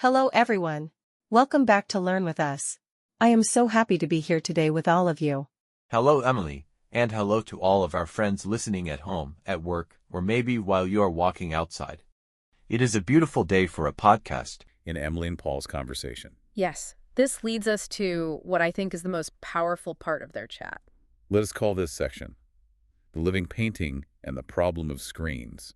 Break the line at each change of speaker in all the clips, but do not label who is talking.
Hello everyone. Welcome back to Learn with Us. I am so happy to be here today with all of you.
Hello, Emily, and hello to all of our friends listening at home, at work, or maybe while you are walking outside. It is a beautiful day for a podcast.
In Emily and Paul's conversation.
Yes, this leads us to what I think is the most powerful part of their chat.
Let us call this section, The Living Painting and the Problem of Screens.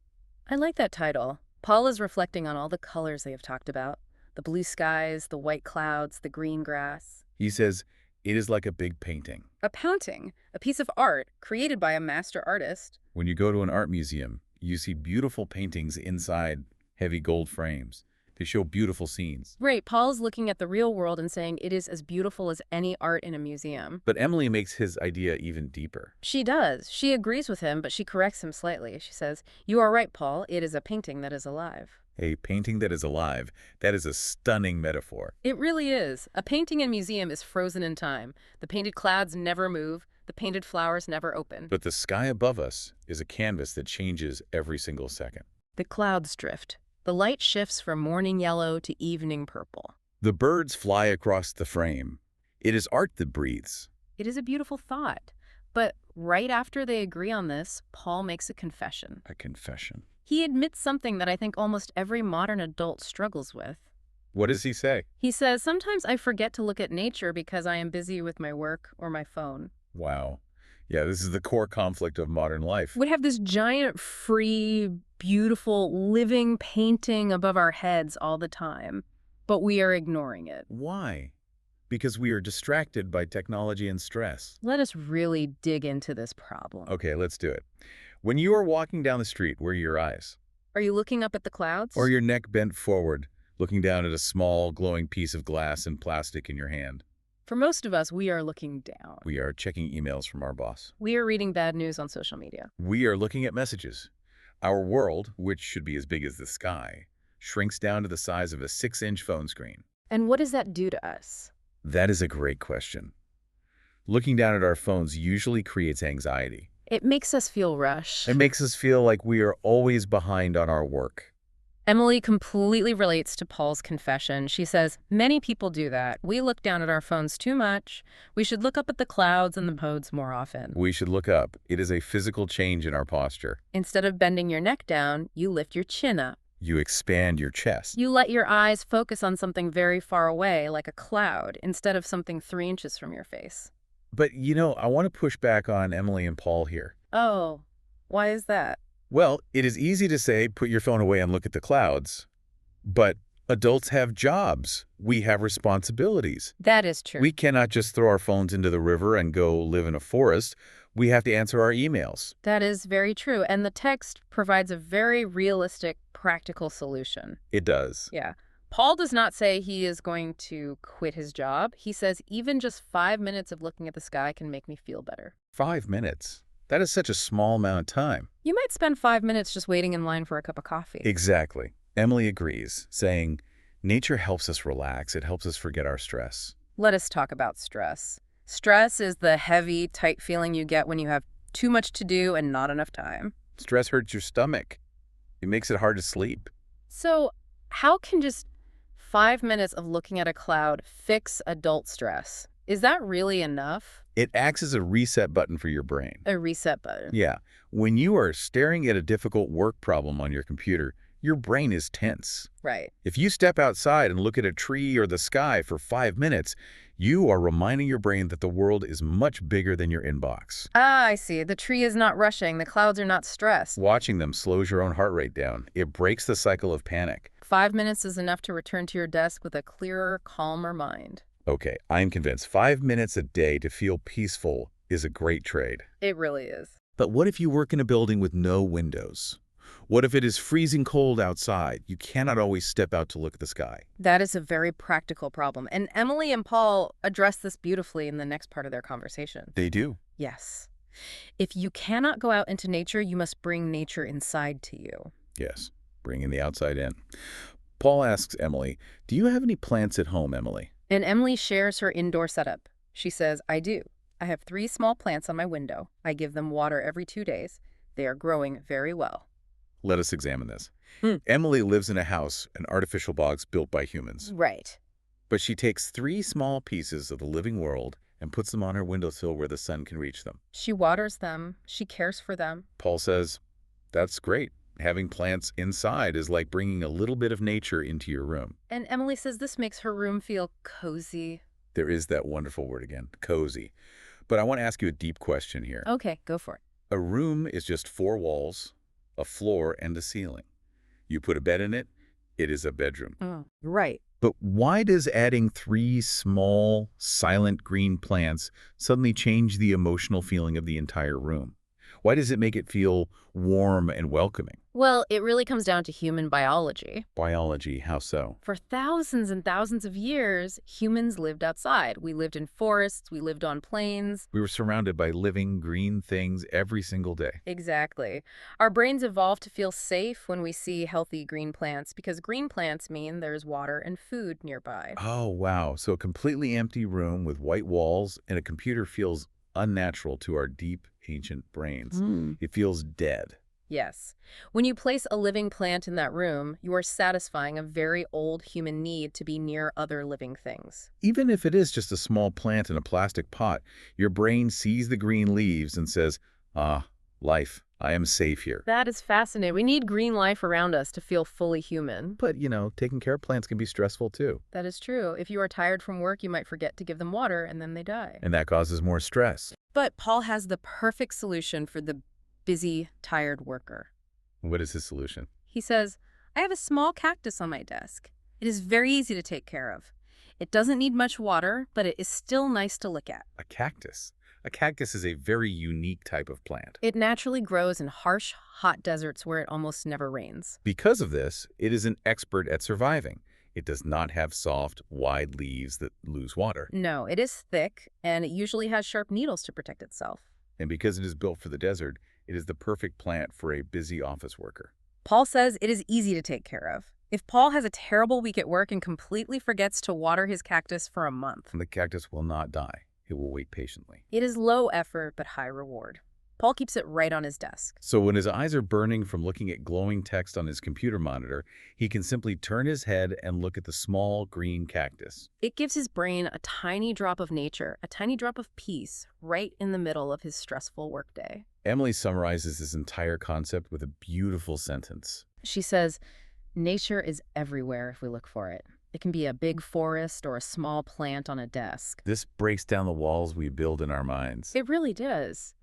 I like that title. Paul is reflecting on all the colors they have talked about. The blue skies, the white clouds, the green grass.
He says, it is like a big painting.
A painting, a piece of art created by a master artist.
When you go to an art museum, you see beautiful paintings inside heavy gold frames. They show beautiful scenes.
Right, Paul's looking at the real world and saying it is as beautiful as any art in a museum.
But Emily makes his idea even deeper.
She does. She agrees with him, but she corrects him slightly. She says, "You are right, Paul. It is a painting that is alive."
A painting that is alive. That is a stunning metaphor.
It really is. A painting in a museum is frozen in time. The painted clouds never move. The painted flowers never open.
But the sky above us is a canvas that changes every single second.
The clouds drift. The light shifts from morning yellow to evening purple.
The birds fly across the frame. It is art that breathes.
It is a beautiful thought. But right after they agree on this, Paul makes a confession.
A confession.
He admits something that I think almost every modern adult struggles with.
What does he say?
He says, "Sometimes I forget to look at nature because I am busy with my work or my phone."
Wow. Yeah, this is the core conflict of modern life.
We have this giant, free, beautiful, living painting above our heads all the time, but we are ignoring it.
Why? Because we are distracted by technology and stress.
Let us really dig into this problem.
Okay, let's do it. When you are walking down the street, where are your eyes?
Are you looking up at the clouds?
Or your neck bent forward, looking down at a small, glowing piece of glass and plastic in your hand?
For most of us, we are looking down.
We are checking emails from our boss.
We are reading bad news on social media.
We are looking at messages. Our world, which should be as big as the sky, shrinks down to the size of a 6-inch phone screen.
And what does that do to us?
That is a great question. Looking down at our phones usually creates anxiety.
It makes us feel rushed.
It makes us feel like we are always behind on our work.
Emily completely relates to Paul's confession. She says, many people do that. We look down at our phones too much. We should look up at the clouds and the pods more often.
We should look up. It is a physical change in our posture.
Instead of bending your neck down, you lift your chin up.
You expand your chest.
You let your eyes focus on something very far away, like a cloud, instead of something 3 inches from your face.
But, I want to push back on Emily and Paul here.
Oh, why is that?
Well, it is easy to say, put your phone away and look at the clouds. But adults have jobs. We have responsibilities.
That is true.
We cannot just throw our phones into the river and go live in a forest. We have to answer our emails.
That is very true. And the text provides a very realistic, practical solution.
It does.
Yeah. Paul does not say he is going to quit his job. He says even just 5 minutes of looking at the sky can make me feel better.
5 minutes. That is such a small amount of time.
You might spend 5 minutes just waiting in line for a cup of coffee.
Exactly. Emily agrees, saying, nature helps us relax. It helps us forget our stress.
Let us talk about stress. Stress is the heavy, tight feeling you get when you have too much to do and not enough time.
Stress hurts your stomach. It makes it hard to sleep.
So how can just 5 minutes of looking at a cloud fix adult stress? Is that really enough?
It acts as a reset button for your brain.
A reset button.
Yeah. When you are staring at a difficult work problem on your computer, your brain is tense.
Right.
If you step outside and look at a tree or the sky for 5 minutes, you are reminding your brain that the world is much bigger than your inbox.
Ah, I see. The tree is not rushing. The clouds are not stressed.
Watching them slows your own heart rate down. It breaks the cycle of panic.
5 minutes is enough to return to your desk with a clearer, calmer mind.
Okay, I'm convinced 5 minutes a day to feel peaceful is a great trade.
It really is.
But what if you work in a building with no windows? What if it is freezing cold outside? You cannot always step out to look at the sky.
That is a very practical problem. And Emily and Paul address this beautifully in the next part of their conversation.
They do.
Yes. If you cannot go out into nature, you must bring nature inside to you.
Yes, bringing the outside in. Paul asks Emily, do you have any plants at home, Emily?
And Emily shares her indoor setup. She says, I do. I have 3 small plants on my window. I give them water every 2 days. They are growing very well.
Let us examine this.
Hmm.
Emily lives in a house, an artificial box built by humans.
Right.
But she takes 3 small pieces of the living world and puts them on her windowsill where the sun can reach them.
She waters them. She cares for them.
Paul says, that's great. Having plants inside is like bringing a little bit of nature into your room.
And Emily says this makes her room feel cozy.
There is that wonderful word again, cozy. But I want to ask you a deep question here.
Okay, go for it.
A room is just 4 walls, a floor, and a ceiling. You put a bed in it, it is a bedroom.
Oh, right.
But why does adding 3 small, silent green plants suddenly change the emotional feeling of the entire room? Why does it make it feel warm and welcoming?
Well, it really comes down to human biology.
Biology, how so?
For thousands and thousands of years, humans lived outside. We lived in forests, we lived on plains.
We were surrounded by living green things every single day.
Exactly. Our brains evolved to feel safe when we see healthy green plants because green plants mean there's water and food nearby.
Oh, wow. So a completely empty room with white walls and a computer feels unnatural to our deep, ancient brains. It feels dead.
Yes. When you place a living plant in that room, you are satisfying a very old human need to be near other living things.
Even if it is just a small plant in a plastic pot, your brain sees the green leaves and says, ah, life, I am safe here.
That is fascinating. We need green life around us to feel fully human.
But, taking care of plants can be stressful too.
That is true. If you are tired from work, you might forget to give them water and then they die.
And that causes more stress.
But Paul has the perfect solution for the busy, tired worker.
What is his solution?
He says, I have a small cactus on my desk. It is very easy to take care of. It doesn't need much water, but it is still nice to look at.
A cactus. A cactus is a very unique type of plant.
It naturally grows in harsh, hot deserts where it almost never rains.
Because of this, it is an expert at surviving. It does not have soft, wide leaves that lose water.
No, it is thick, and it usually has sharp needles to protect itself.
And because it is built for the desert, it is the perfect plant for a busy office worker.
Paul says it is easy to take care of. If Paul has a terrible week at work and completely forgets to water his cactus for a month,
And the cactus will not die. It will wait patiently.
it is low effort but high reward. Paul keeps it right on his desk.
So when his eyes are burning from looking at glowing text on his computer monitor, he can simply turn his head and look at the small green cactus.
It gives his brain a tiny drop of nature, a tiny drop of peace, right in the middle of his stressful workday.
Emily summarizes this entire concept with a beautiful sentence.
She says, nature is everywhere if we look for it. It can be a big forest or a small plant on a desk.
This breaks down the walls we build in our minds.
It really does.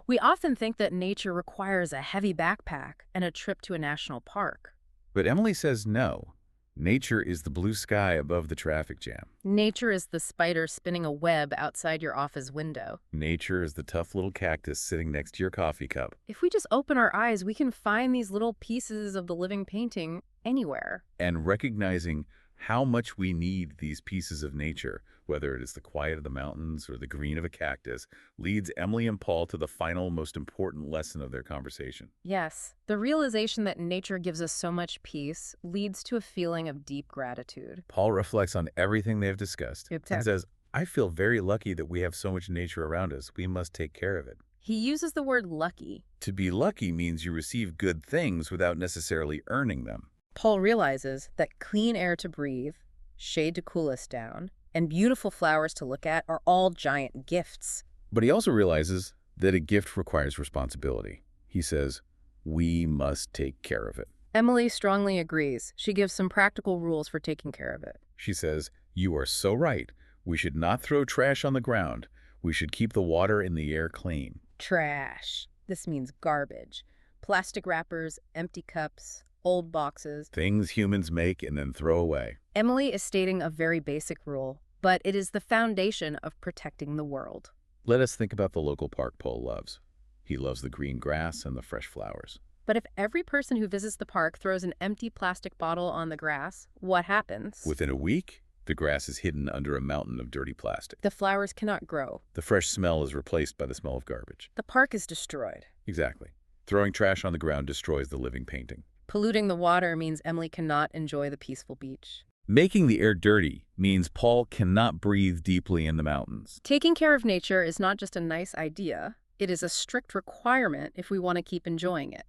We often think that nature requires a heavy backpack and a trip to a national park.
But Emily says no. Nature is the blue sky above the traffic jam.
Nature is the spider spinning a web outside your office window.
Nature is the tough little cactus sitting next to your coffee cup.
If we just open our eyes, we can find these little pieces of the living painting anywhere.
And recognizing how much we need these pieces of nature, whether it is the quiet of the mountains or the green of a cactus, leads Emily and Paul to the final, most important lesson of their conversation.
Yes, the realization that nature gives us so much peace leads to a feeling of deep gratitude.
Paul reflects on everything they've discussed and
Exactly.
says, I feel very lucky that we have so much nature around us. We must take care of it.
He uses the word lucky.
To be lucky means you receive good things without necessarily earning them.
Paul realizes that clean air to breathe, shade to cool us down, and beautiful flowers to look at are all giant gifts.
But he also realizes that a gift requires responsibility. He says, we must take care of it.
Emily strongly agrees. She gives some practical rules for taking care of it.
She says, you are so right. We should not throw trash on the ground. We should keep the water and the air clean.
Trash. This means garbage. Plastic wrappers, empty cups, old boxes.
Things humans make and then throw away.
Emily is stating a very basic rule, but it is the foundation of protecting the world.
Let us think about the local park Paul loves. He loves the green grass and the fresh flowers.
But if every person who visits the park throws an empty plastic bottle on the grass, what happens?
Within a week, the grass is hidden under a mountain of dirty plastic.
The flowers cannot grow.
The fresh smell is replaced by the smell of garbage.
The park is destroyed.
Exactly. Throwing trash on the ground destroys the living painting.
Polluting the water means Emily cannot enjoy the peaceful beach.
Making the air dirty means Paul cannot breathe deeply in the mountains.
Taking care of nature is not just a nice idea. It is a strict requirement if we want to keep enjoying it.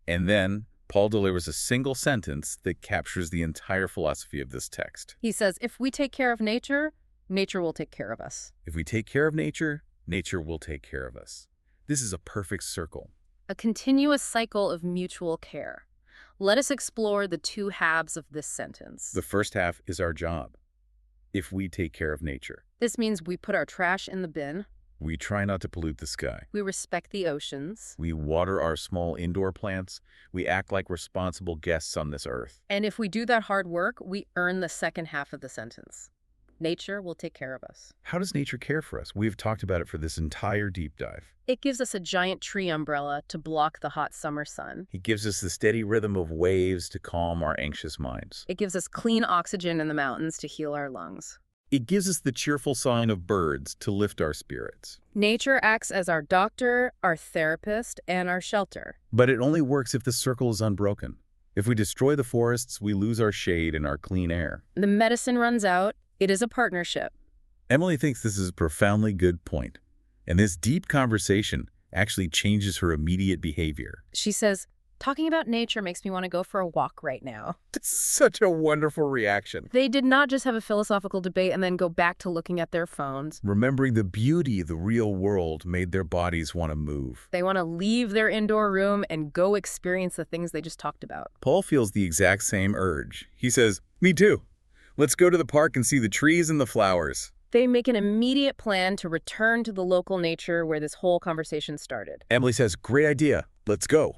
And then, Paul delivers a single sentence that captures the entire philosophy of this text.
He says, if we take care of nature, nature will take care of us.
If we take care of nature, nature will take care of us. This is a perfect circle.
A continuous cycle of mutual care. Let us explore the two halves of this sentence.
The first half is our job. If we take care of nature,
This means we put our trash in the bin,
we try not to pollute the sky.
we respect the oceans,
We water our small indoor plants. We act like responsible guests on this earth.
and if we do that hard work, we earn the second half of the sentence. Nature will take care of us.
How does nature care for us? We've talked about it for this entire deep dive.
It gives us a giant tree umbrella to block the hot summer sun.
He gives us the steady rhythm of waves to calm our anxious minds.
It gives us clean oxygen in the mountains to heal our lungs.
It gives us the cheerful song of birds to lift our spirits.
Nature acts as our doctor, our therapist, and our shelter.
But it only works if the circle is unbroken. If we destroy the forests, we lose our shade and our clean air.
The medicine runs out. It is a partnership.
Emily thinks this is a profoundly good point, and this deep conversation actually changes her immediate behavior.
She says, talking about nature makes me want to go for a walk right now.
It's such a wonderful reaction.
They did not just have a philosophical debate and then go back to looking at their phones.
Remembering the beauty of the real world made their bodies want to move.
They want to leave their indoor room and go experience the things they just talked about.
Paul feels the exact same urge. He says, "Me too. Let's go to the park and see the trees and the flowers."
They make an immediate plan to return to the local nature where this whole conversation started.
Emily says, "Great idea. Let's go."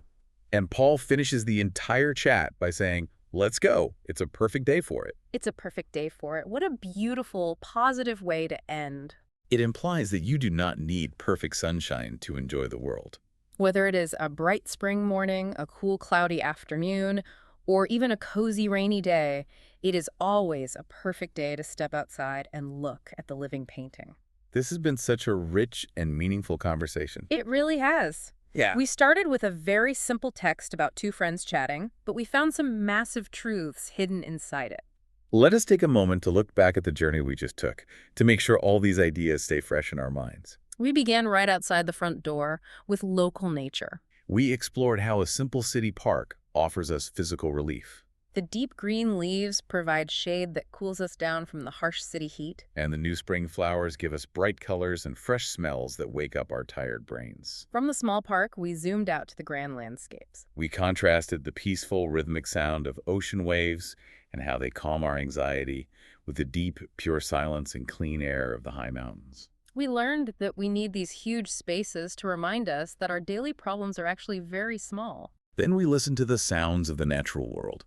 And Paul finishes the entire chat by saying, "Let's go. It's a perfect day for it."
It's a perfect day for it. What a beautiful, positive way to end.
It implies that you do not need perfect sunshine to enjoy the world.
Whether it is a bright spring morning, a cool cloudy afternoon, or even a cozy rainy day, it is always a perfect day to step outside and look at the living painting.
This has been such a rich and meaningful conversation.
It really has.
Yeah.
We started with a very simple text about two friends chatting, but we found some massive truths hidden inside it.
Let us take a moment to look back at the journey we just took to make sure all these ideas stay fresh in our minds.
We began right outside the front door with local nature.
We explored how a simple city park offers us physical relief,
The deep green leaves provide shade that cools us down from the harsh city heat.
and the new spring flowers give us bright colors and fresh smells that wake up our tired brains.
From the small park, we zoomed out to the grand landscapes.
We contrasted the peaceful, rhythmic sound of ocean waves and how they calm our anxiety with the deep, pure silence and clean air of the high mountains.
We learned that we need these huge spaces to remind us that our daily problems are actually very small.
Then we listened to the sounds of the natural world,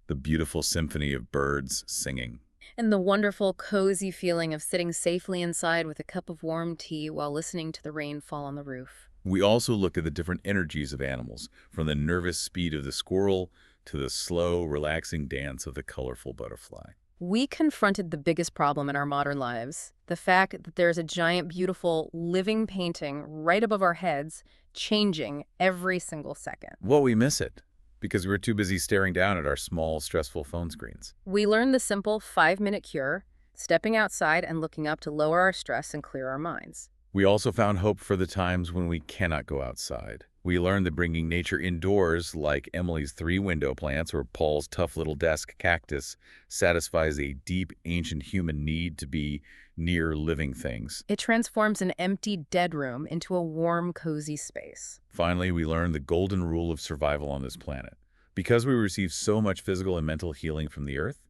the beautiful symphony of birds singing.
And the wonderful, cozy feeling of sitting safely inside with a cup of warm tea while listening to the rain fall on the roof.
We also looked at the different energies of animals, from the nervous speed of the squirrel to the slow, relaxing dance of the colorful butterfly.
We confronted the biggest problem in our modern lives, the fact that there's a giant, beautiful, living painting right above our heads, changing every single second.
Well, we miss it because we're too busy staring down at our small, stressful phone screens.
We learned the simple 5-minute cure, stepping outside and looking up to lower our stress and clear our minds.
We also found hope for the times when we cannot go outside. We learned that bringing nature indoors, like Emily's 3 window plants or Paul's tough little desk cactus, satisfies a deep, ancient human need to be near living things.
It transforms an empty, dead room into a warm, cozy space.
Finally, we learned the golden rule of survival on this planet. Because we receive so much physical and mental healing from the earth,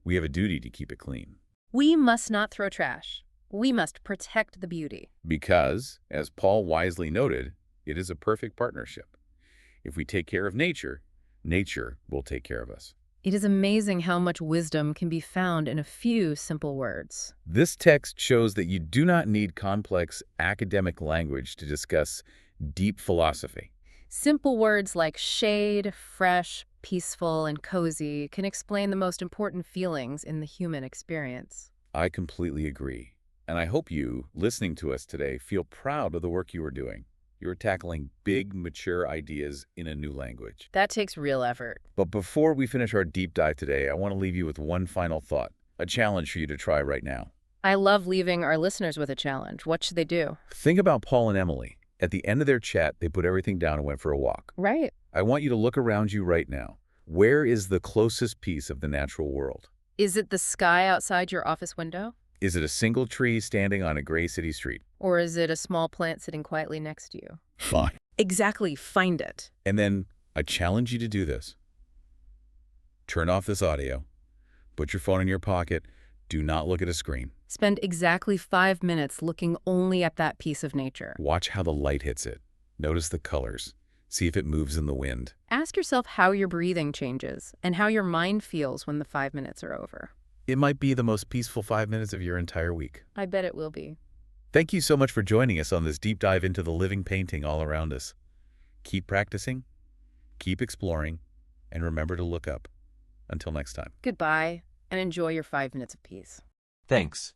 we have a duty to keep it clean.
We must not throw trash. We must protect the beauty.
Because, as Paul wisely noted, it is a perfect partnership. If we take care of nature, nature will take care of us.
It is amazing how much wisdom can be found in a few simple words.
This text shows that you do not need complex academic language to discuss deep philosophy.
Simple words like shade, fresh, peaceful, and cozy can explain the most important feelings in the human experience.
I completely agree. And I hope you, listening to us today, feel proud of the work you are doing. You're tackling big, mature ideas in a new language.
That takes real effort.
But before we finish our deep dive today, I want to leave you with one final thought, a challenge for you to try right now.
I love leaving our listeners with a challenge. What should they do?
Think about Paul and Emily. At the end of their chat, they put everything down and went for a walk.
Right.
I want you to look around you right now. Where is the closest piece of the natural world?
Is it the sky outside your office window?
Is it a single tree standing on a gray city street?
Or is it a small plant sitting quietly next to you?
Fine.
Exactly. Find it.
And then I challenge you to do this. Turn off this audio. Put your phone in your pocket. Do not look at a screen.
Spend exactly 5 minutes looking only at that piece of nature.
Watch how the light hits it. Notice the colors. See if it moves in the wind.
Ask yourself how your breathing changes and how your mind feels when the 5 minutes are over.
It might be the most peaceful 5 minutes of your entire week.
I bet it will be.
Thank you so much for joining us on this deep dive into the living painting all around us. Keep practicing, keep exploring, and remember to look up. Until next time.
Goodbye, and enjoy your 5 minutes of peace.
Thanks.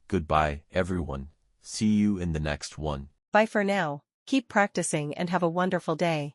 Goodbye, everyone. See you in the next one.
Bye for now. Keep practicing and have a wonderful day.